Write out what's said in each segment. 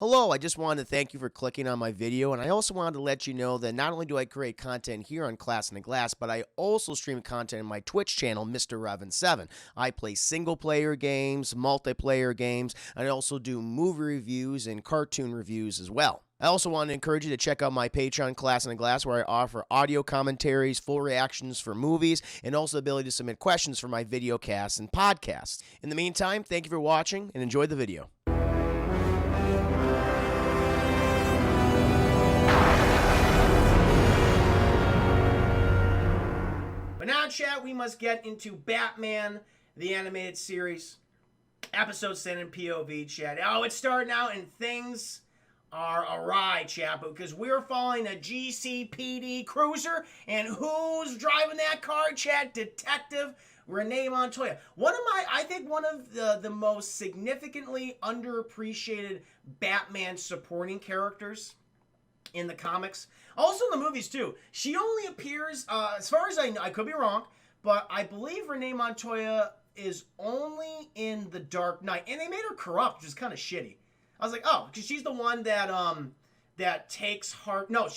Hello, I just wanted to thank you for clicking on my video, and I also wanted to let you know that not only do I create content here on Class in the Glass, but I also stream content in my Twitch channel, Mr. Revan7. I play single-player games, multiplayer games, and I also do movie reviews and cartoon reviews as well. I also want to encourage you to check out my Patreon, Class in the Glass, where I offer audio commentaries, full reactions for movies, and also the ability to submit questions for my video casts and podcasts. In the meantime, thank you for watching, and enjoy the video. Now, chat, we must get into Batman, the animated series, episode 7 POV, chat. Oh, it's starting out and things are awry, chat, because we're following a GCPD cruiser, and who's driving that car, chat? Detective Renee Montoya. I think one of the most significantly underappreciated Batman supporting characters in the comics, also in the movies too. She only appears, as far as I know, I could be wrong, but I believe Renee Montoya is only in The Dark Knight, and they made her corrupt, which is kind of shitty. I was like, oh, because she's the one that takes heart. No,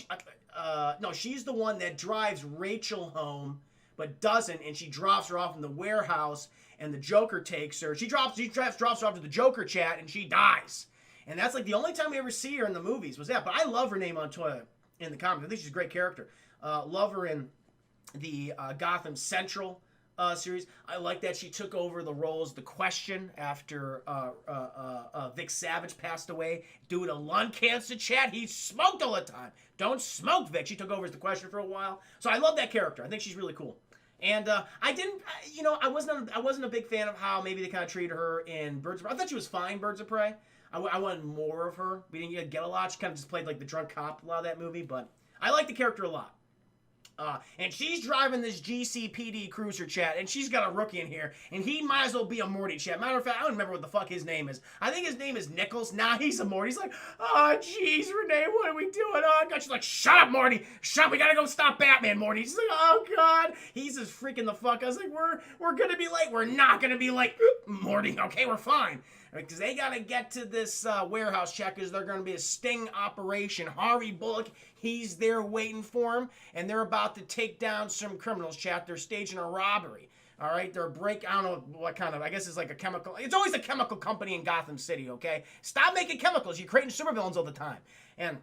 she's the one that drives Rachel home, but doesn't, and she drops her off in the warehouse, and the Joker takes her. She drops her off to the Joker, chat, and she dies. And that's like the only time we ever see her in the movies was that. But I love Renee Montoya in the comics. I think she's a great character. Love her in the Gotham Central series. I like that she took over the role as the Question after Vic Savage passed away due to lung cancer, chat. He smoked all the time. Don't smoke, Vic. She took over as the Question for a while. So I love that character. I think she's really cool. And I wasn't a big fan of how maybe they kind of treated her in Birds of Prey. I thought she was fine, Birds of Prey. I wanted more of her. We didn't get a lot. She kind of just played like the drunk cop a lot of that movie, but I like the character a lot. And she's driving this GCPD cruiser, chat, and she's got a rookie in here, and he might as well be a Morty, chat. Matter of fact, I don't remember what the fuck his name is. I think his name is Nichols. Nah, he's a Morty. He's like, oh, jeez, Renee, what are we doing? Oh, God. She's like, shut up, Morty. Shut up. We gotta go stop Batman, Morty. She's like, oh, God. He's just freaking the fuck. I was like, we're gonna be late. We're not gonna be late, Morty. Okay, we're fine. Because they got to get to this warehouse check because they're going to be a sting operation. Harvey Bullock, he's there waiting for him, and they're about to take down some criminals, chat. They're staging a robbery. All right, they're I don't know what kind of, I guess it's like a chemical. It's always a chemical company in Gotham City, okay? Stop making chemicals. You're creating supervillains all the time. And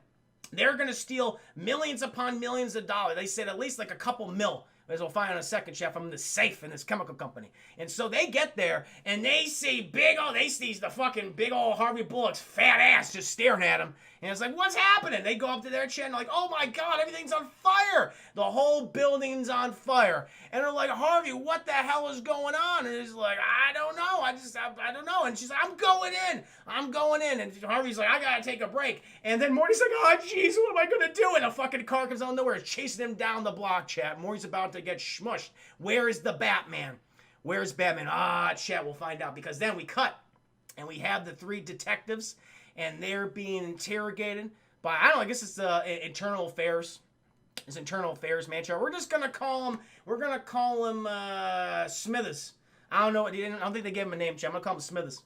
they're going to steal millions upon millions of dollars. They said at least like a couple mil. As we'll find in a second, chef, I'm in the safe in this chemical company. And so they get there, and they see the fucking big old Harvey Bullock's fat ass just staring at him. And it's like, what's happening? They go up to their chat and like, oh my God, everything's on fire. The whole building's on fire. And they're like, Harvey, what the hell is going on? And he's like, I don't know. I don't know. And she's like, I'm going in. And Harvey's like, I gotta take a break. And then Morty's like, oh jeez, what am I gonna do? And a fucking car comes out of nowhere, chasing him down the block, chat. Morty's about to get smushed. Where is the Batman? Where's Batman? Chat, we'll find out. Because then we cut, and we have the three detectives, and they're being interrogated by, I don't know, I guess it's internal affairs. It's internal affairs, man. Chat. We're just gonna call him Smithers. I don't know. I don't think they gave him a name, chat. I'm gonna call him Smithers.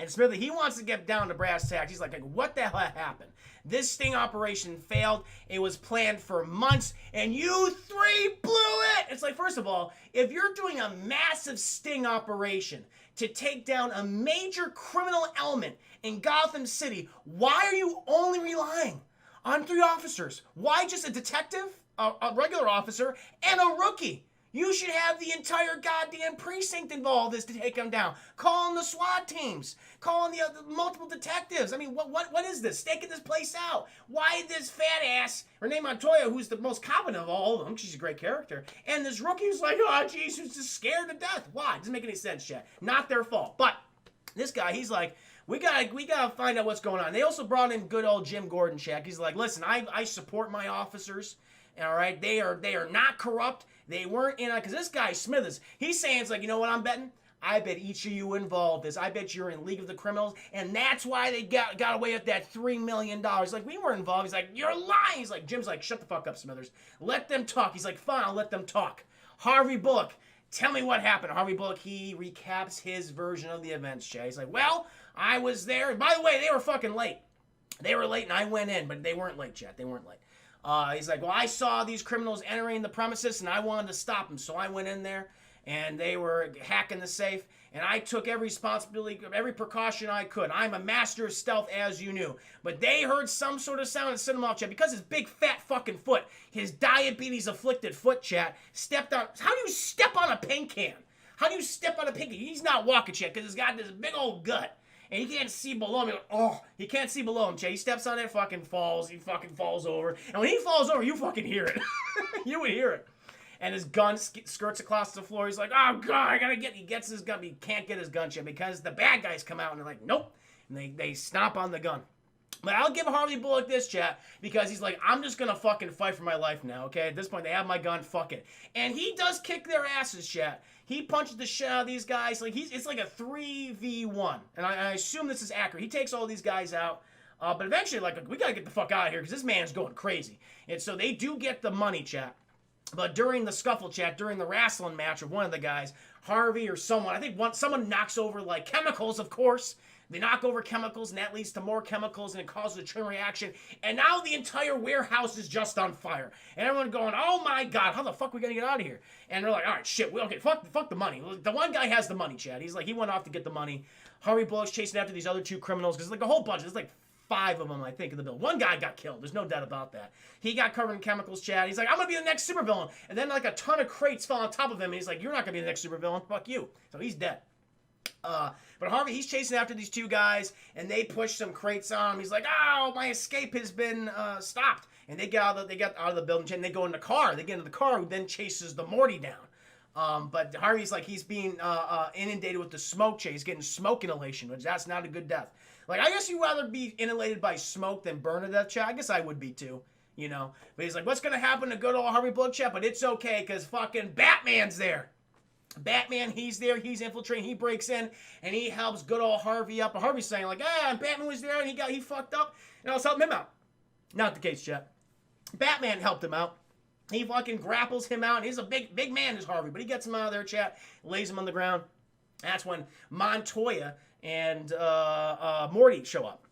And Smithy, he wants to get down to brass tacks. He's like, what the hell happened? This sting operation failed. It was planned for months, and you three blew it. It's like, first of all, if you're doing a massive sting operation to take down a major criminal element in Gotham City, why are you only relying on 3 officers? Why just a detective, a regular officer, and a rookie? You should have the entire goddamn precinct involved as to take them down. Calling the SWAT teams. Calling the multiple detectives. I mean, what is this? Staking this place out. Why this fat ass, Renee Montoya, who's the most competent of all of them, she's a great character, and this rookie who's like, oh, geez, who's just scared to death. Why? Doesn't make any sense, chat. Not their fault. But this guy, he's like, we gotta find out what's going on. They also brought in good old Jim Gordon, chat. He's like, listen, I support my officers. All right, they are not corrupt. They weren't in on, because this guy Smithers, he's saying, it's like, you know what I'm betting? I bet each of you involved this. I bet you're in League of the Criminals, and that's why they got away with that $3 million. Like, we weren't involved. He's like, you're lying. He's like, Jim's like, shut the fuck up, Smithers. Let them talk. He's like, fine, I'll let them talk. Harvey Bullock, tell me what happened. Harvey Bullock, he recaps his version of the events, Jay. He's like, well, I was there. And by the way, they were fucking late. They were late and I went in, but they weren't late, chat. They weren't late. He's like, well, I saw these criminals entering the premises and I wanted to stop them. So I went in there and they were hacking the safe. And I took every responsibility, every precaution I could. I'm a master of stealth, as you knew. But they heard some sort of sound and sent him off, chat. Because his big fat fucking foot, his diabetes-afflicted foot, chat, stepped on... How do you step on a paint can? How do you step on a paint can? He's not walking, chat, because he's got this big old gut. And he can't see below him. He can't see below him, chat. He steps on it, fucking falls. He fucking falls over. And when he falls over, you fucking hear it. You would hear it. And his gun skirts across the floor. He's like, oh, God, I gotta get... He gets his gun, but he can't get his gun, chat, because the bad guys come out and they're like, nope. And they stomp on the gun. But I'll give Harvey Bullock this, chat, because he's like, I'm just gonna fucking fight for my life now, okay? At this point, they have my gun, fuck it. And he does kick their asses, chat. He punches the shit out of these guys. Like it's like a 3v1. And I assume this is accurate. He takes all these guys out. But eventually, like, we gotta get the fuck out of here, because this man's going crazy. And so they do get the money, chat. But during the scuffle, chat, during the wrestling match of one of the guys, Harvey or someone, I think someone knocks over, like, chemicals, of course. They knock over chemicals, and that leads to more chemicals, and it causes a chain reaction. And now the entire warehouse is just on fire. And everyone going, oh my God, how the fuck are we gonna get out of here? And they're like, all right, shit, okay, fuck the money. The one guy has the money, Chad. He's like, he went off to get the money. Harvey Bullock's chasing after these other two criminals, because like a whole bunch, there's like 5 of them, I think, in the bill. One guy got killed. There's no doubt about that. He got covered in chemicals, Chad. He's like, I'm gonna be the next supervillain. And then like a ton of crates fell on top of him, and he's like, you're not gonna be the next supervillain. Fuck you. So he's dead. But Harvey, he's chasing after these two guys, and they push some crates on him. He's like, oh, my escape has been stopped. And they get out of the building, and they go in the car. They get into the car, who then chases the Morty down. But Harvey's like, he's being inundated with the smoke chase. He's getting smoke inhalation, which that's not a good death. Like, I guess you'd rather be inhalated by smoke than burn to death, chat. I guess I would be too, you know. But he's like, what's going to happen to good old Harvey Bullock, chat? But it's okay, because fucking Batman's there. Batman, he's there, he's infiltrating, he breaks in, and he helps good old Harvey up. And Harvey's saying, like, Batman was there, and he fucked up, and I was helping him out. Not the case, chat. Batman helped him out. He fucking grapples him out, and he's a big man, is Harvey, but he gets him out of there, chat, lays him on the ground. That's when Montoya and Morty show up.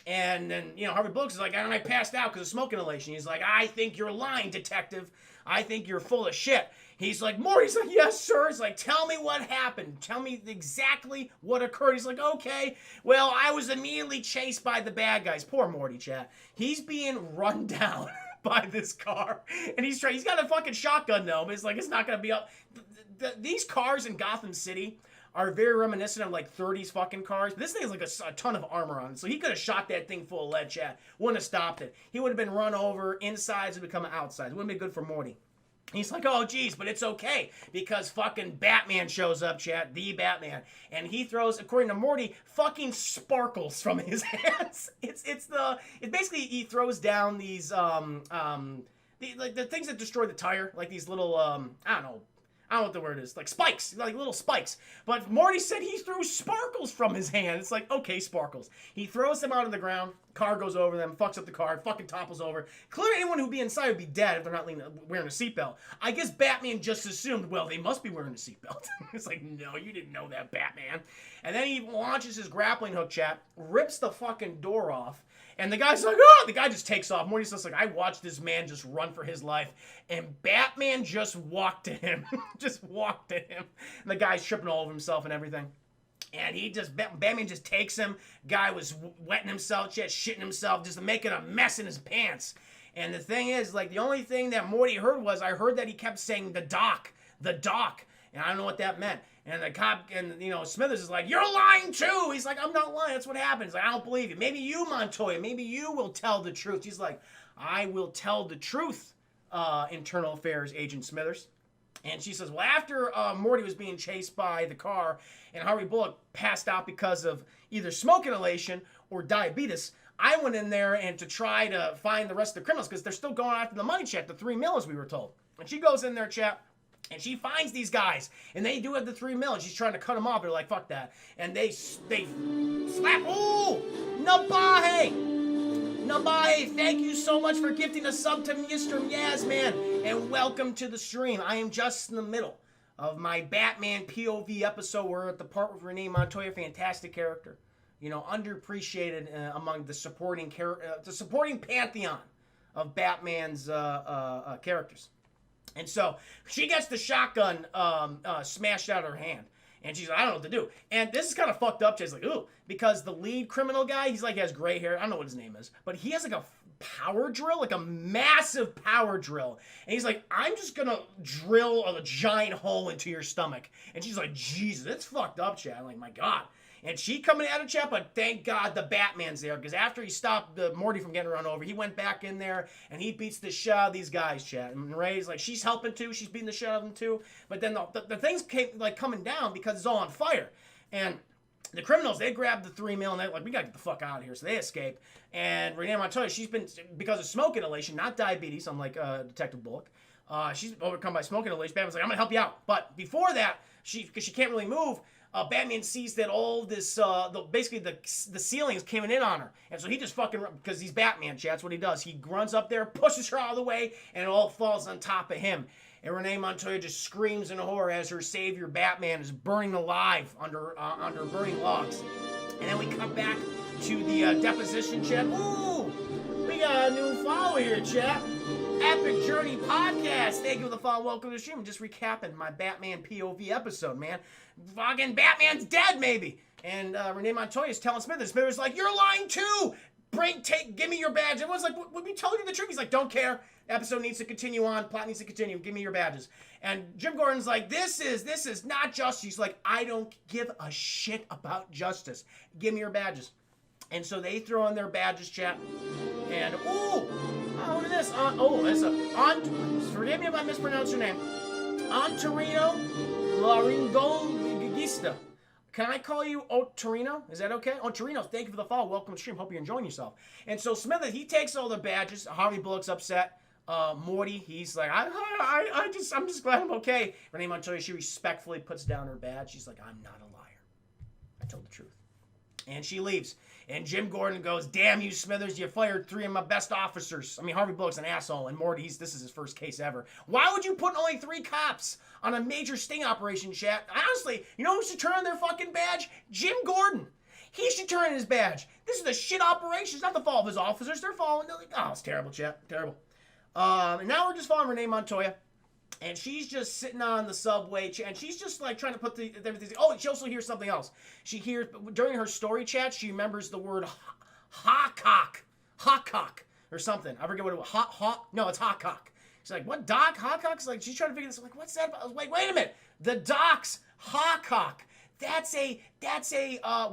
And then, you know, Harvey Bullock is like, I passed out because of smoke inhalation. He's like, I think you're lying, detective. I think you're full of shit. He's like, Morty's like, yes, sir. He's like, tell me what happened. Tell me exactly what occurred. He's like, okay. Well, I was immediately chased by the bad guys. Poor Morty, chat. He's being run down by this car. And he's got a fucking shotgun, though. But it's like, it's not going to be up. These cars in Gotham City are very reminiscent of like 30s fucking cars. This thing has like a ton of armor on it. So he could have shot that thing full of lead, chat. Wouldn't have stopped it. He would have been run over. Insides would become outsides. Wouldn't be good for Morty. He's like, oh, geez, but it's okay, because fucking Batman shows up, chat, the Batman, and he throws, according to Morty, fucking sparkles from his hands. It's basically, he throws down these, the things that destroy the tire, like these little, I don't know what the word is, like spikes, like little spikes. But Morty said he threw sparkles from his hand. It's like, okay, sparkles. He throws them out on the ground. Car goes over them, fucks up the car, fucking topples over. Clearly anyone who'd be inside would be dead if they're not wearing a seatbelt. I guess Batman just assumed, well, they must be wearing a seatbelt. It's like, no, you didn't know that, Batman. And then he launches his grappling hook, chat, rips the fucking door off, and the guy's like, oh! The guy just takes off. Morty's just like, I watched this man just run for his life, and Batman just walked to him. Just walked to him. And the guy's tripping all over himself and everything. And Batman just takes him. Guy was wetting himself, just shitting himself, just making a mess in his pants. And the thing is, like, the only thing that Morty heard was, I heard that he kept saying the doc. And I don't know what that meant. And the cop, and, you know, Smithers is like, you're lying too. He's like, I'm not lying. That's what happened. He's like, I don't believe you. Maybe you, Montoya, maybe you will tell the truth. He's like, I will tell the truth, Internal Affairs Agent Smithers. And she says, well, after Morty was being chased by the car and Harvey Bullock passed out because of either smoke inhalation or diabetes, I went in there and to try to find the rest of the criminals, because they're still going after the money, chat, the $3 million, as we were told. And she goes in there, chat, and she finds these guys, and they do have the $3 million. She's trying to cut them off. They're like, fuck that. And they slap. Oh, Nabahe, thank you so much for gifting a sub to Mr. Yazman, and welcome to the stream. I am just in the middle of my Batman POV episode. We're at the part with Renee Montoya, fantastic character. underappreciated among the supporting pantheon of Batman's characters. And so she gets the shotgun smashed out of her hand. And she's like, I don't know what to do. And this is kind of fucked up. She's like, ooh, because the lead criminal guy, he has gray hair. I don't know what his name is. But he has like a power drill, like a massive power drill. And he's like, I'm just going to drill a giant hole into your stomach. And she's like, Jesus, it's fucked up, Chad. I'm like, my God. And she coming at him, Chad, but thank God the Batman's there. Because after he stopped Morty from getting run over, he went back in there and he beats the shit out of these guys, Chad. And Ray's like, she's helping too. She's beating the shit out of them too. But then the things came like coming down because it's all on fire. And the criminals, they grab the $3 million and they're like, we gotta get the fuck out of here. So they escape. And Renee Montoya, she's been, because of smoke inhalation, not diabetes, unlike Detective Bullock, she's overcome by smoke inhalation. Batman's like, I'm gonna help you out. But before that, because she can't really move, Batman sees that all this, basically the ceiling is caving in on her. And so he just fucking, because he's Batman, Chad, that's what he does. He runs up there, pushes her out of the way, and it all falls on top of him. And Renee Montoya just screams in horror as her savior, Batman, is burning alive under burning logs. And then we come back to the deposition, Chad. Ooh, we got a new follower here, Chad. Epic Journey Podcast. Thank you for the follow. Welcome to the stream. I'm just recapping my Batman POV episode, man. Fucking Batman's dead, maybe. And Renee Montoya is telling Smithers. Smithers like, you're lying too. Give me your badge. Everyone's like, we telling you the truth. He's like, don't care. The episode needs to continue on. Plot needs to continue. Give me your badges. And Jim Gordon's like, this is not justice. He's like, I don't give a shit about justice. Give me your badges. And so they throw in their badges, chat. And, ooh, look at this. Forgive me if I mispronounce your name. Antorino Laringologista. Can I call you Otorino? Is that okay? Otorino, thank you for the follow. Welcome to the stream. Hope you're enjoying yourself. And so Smith, he takes all the badges. Harvey Bullock's upset. Morty, he's like, I'm just glad I'm okay. Renee Montoya, she respectfully puts down her badge. She's like, I'm not a liar. I told the truth. And she leaves. And Jim Gordon goes, damn you, Smithers, you fired 3 of my best officers. I mean, Harvey Bullock's an asshole, and Morty, this is his first case ever. Why would you put only 3 cops on a major sting operation, chat? Honestly, you know who should turn on their fucking badge? Jim Gordon. He should turn in his badge. This is a shit operation. It's not the fault of his officers. They're following. They're like, oh, it's terrible, chat. Terrible. And now we're just following Renee Montoya. And she's just sitting on the subway, and she's just like trying to put everything. Oh, she also hears something else. She hears during her story chat, she remembers the word hawcock, or something. I forget what it was. No, it's hawcock. She's like, what dock? Hawcock's like, she's trying to figure this. I'm like, what's that about? I was like, wait a minute. The docks, hawcock. That's a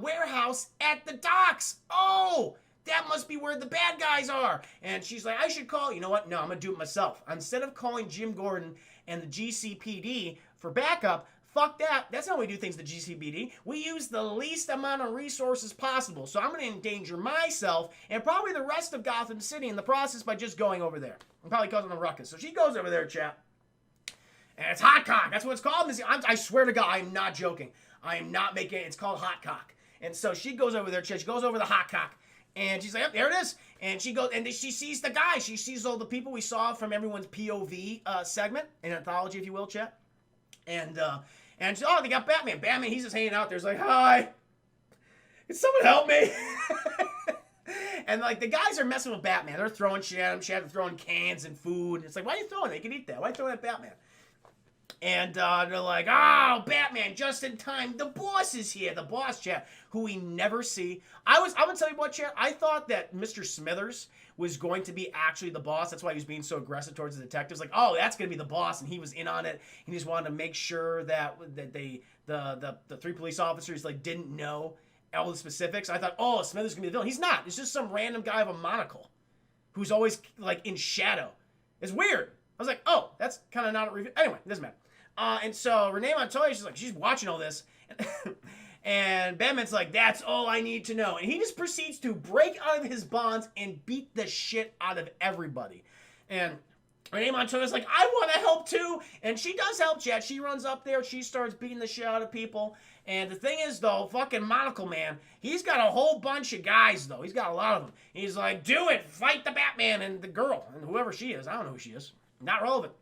warehouse at the docks. Oh, that must be where the bad guys are. And she's like, I should call. You know what? No, I'm going to do it myself. Instead of calling Jim Gordon and the GCPD for backup, fuck that. That's not how we do things, the GCPD. We use the least amount of resources possible. So I'm going to endanger myself and probably the rest of Gotham City in the process by just going over there. I'm probably causing a ruckus. So she goes over there, chat. And it's hot cock. That's what it's called. I swear to God, I'm not joking. I am not making it. It's called hot cock. And so she goes over there, chat. She goes over the hot cock. And she's like, yep, there it is. And she goes, and she sees the guy. She sees all the people we saw from everyone's POV segment, an anthology, if you will, chat. And she, oh, they got Batman. Batman, he's just hanging out there. He's like, hi. Can someone help me? And like the guys are messing with Batman. They're throwing shit at him. They're throwing cans and food. It's like, why are you throwing it? You can eat that. Why are you throwing at Batman? And they're like, oh, Batman, just in time. The boss is here. The boss, chat, who we never see. I'm going to tell you what, chat. I thought that Mr. Smithers was going to be actually the boss. That's why he was being so aggressive towards the detectives. Like, oh, that's going to be the boss. And he was in on it. He just wanted to make sure that the 3 police officers like didn't know all the specifics. I thought, oh, Smithers is going to be the villain. He's not. It's just some random guy with a monocle who's always like in shadow. It's weird. I was like, oh, that's kind of not a review. Anyway, it doesn't matter. And so Renee Montoya, she's watching all this. And Batman's like, that's all I need to know. And he just proceeds to break out of his bonds and beat the shit out of everybody. And Renee Montoya's like, I want to help too. And she does help, chat. She runs up there. She starts beating the shit out of people. And the thing is, though, fucking Monocle Man, he's got a whole bunch of guys, though. He's got a lot of them. He's like, do it. Fight the Batman and the girl. And whoever she is. I don't know who she is. Not relevant.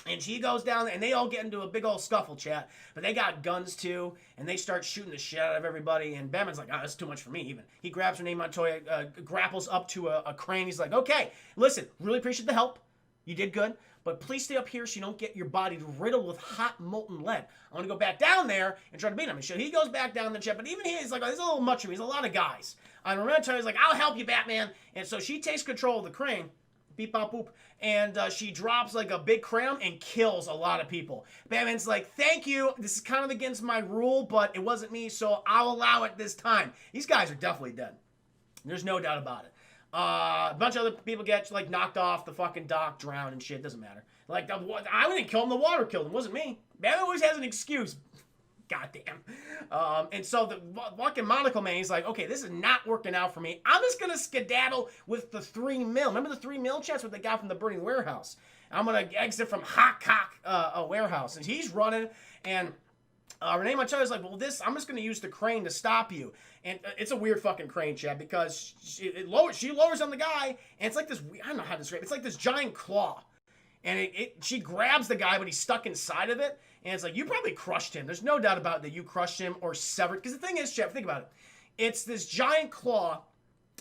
And she goes down, and they all get into a big old scuffle, chat. But they got guns, too, and they start shooting the shit out of everybody. And Batman's like, oh, that's too much for me, even. He grabs Renee Montoya, grapples up to a crane. He's like, okay, listen, really appreciate the help. You did good. But please stay up here so you don't get your body riddled with hot, molten lead. I want to go back down there and try to beat him. And so he goes back down the chat. But even he's like, oh, this is a little much for me. There's a lot of guys. And Renee Montoya's like, I'll help you, Batman. And so she takes control of the crane. Beep, bop, boop. And she drops like a big cram and kills a lot of people. Batman's like, thank you. This is kind of against my rule, but it wasn't me, so I'll allow it this time. These guys are definitely dead. There's no doubt about it. A bunch of other people get like knocked off the fucking dock, drowned and shit. Doesn't matter. Like, I didn't kill him. The water killed him. It wasn't me. Batman always has an excuse. Goddamn. And so the fucking monocle man, he's like, okay, this is not working out for me. I'm just going to skedaddle with the 3 mil. Remember the 3 mil checks what they got from the burning warehouse? I'm going to exit from Hot Cock warehouse. And he's running, and Renee Montoya's like, well, I'm just going to use the crane to stop you. And it's a weird fucking crane, Chad, because she lowers on the guy, and it's like this, I don't know how to describe it. It's like this giant claw. And she grabs the guy, but he's stuck inside of it. And it's like, you probably crushed him. There's no doubt about it that you crushed him or severed. Because the thing is, Jeff, think about it. It's this giant claw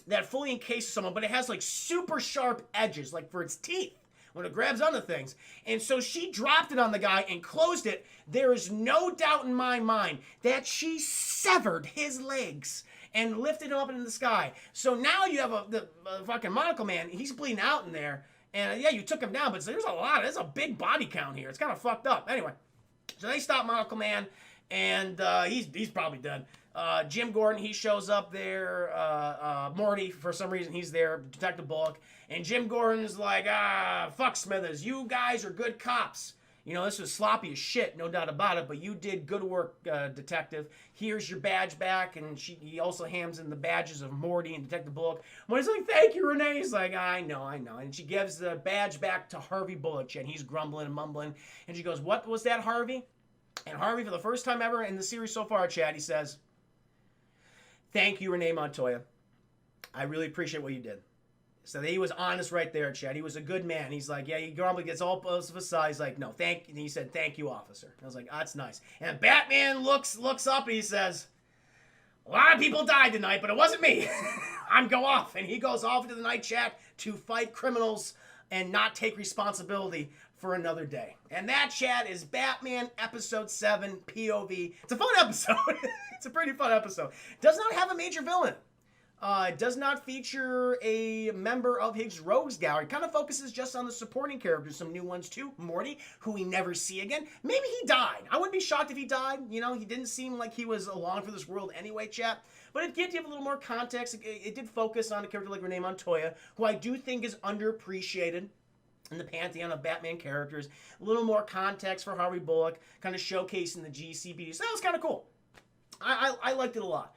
that fully encases someone, but it has like super sharp edges, like for its teeth, when it grabs onto things. And so she dropped it on the guy and closed it. There is no doubt in my mind that she severed his legs and lifted him up into the sky. So now you have the fucking monocle man. He's bleeding out in there. And yeah, you took him down, but there's a big body count here. It's kind of fucked up. Anyway, so they stop Monocle Man, and he's probably dead. Jim Gordon, he shows up there. Morty, for some reason, he's there. Detective Bullock. And Jim Gordon's like, fuck Smithers. You guys are good cops. You know, this was sloppy as shit, no doubt about it, but you did good work, Detective. Here's your badge back, and he also hands in the badges of Morty and Detective Bullock. Morty's like, thank you, Renee. He's like, I know. And she gives the badge back to Harvey Bullock, and he's grumbling and mumbling. And she goes, what was that, Harvey? And Harvey, for the first time ever in the series so far, Chad, he says, thank you, Renee Montoya. I really appreciate what you did. So he was honest right there, Chad. He was a good man. He's like, yeah, he grumbly gets all of his side. He's like, no, thank you. And he said, thank you, officer. And I was like, oh, that's nice. And Batman looks up and he says, a lot of people died tonight, but it wasn't me. I'm go off. And he goes off into the night chat to fight criminals and not take responsibility for another day. And that, chat, is Batman Episode 7 POV. It's a fun episode. It's a pretty fun episode. Does not have a major villain. It does not feature a member of his rogues gallery. Kind of focuses just on the supporting characters. Some new ones too. Morty, who we never see again. Maybe he died. I wouldn't be shocked if he died. You know, he didn't seem like he was along for this world anyway, chat. But it did give a little more context. It did focus on a character like Renee Montoya, who I do think is underappreciated in the pantheon of Batman characters. A little more context for Harvey Bullock, kind of showcasing the GCPD. So that was kind of cool. I liked it a lot.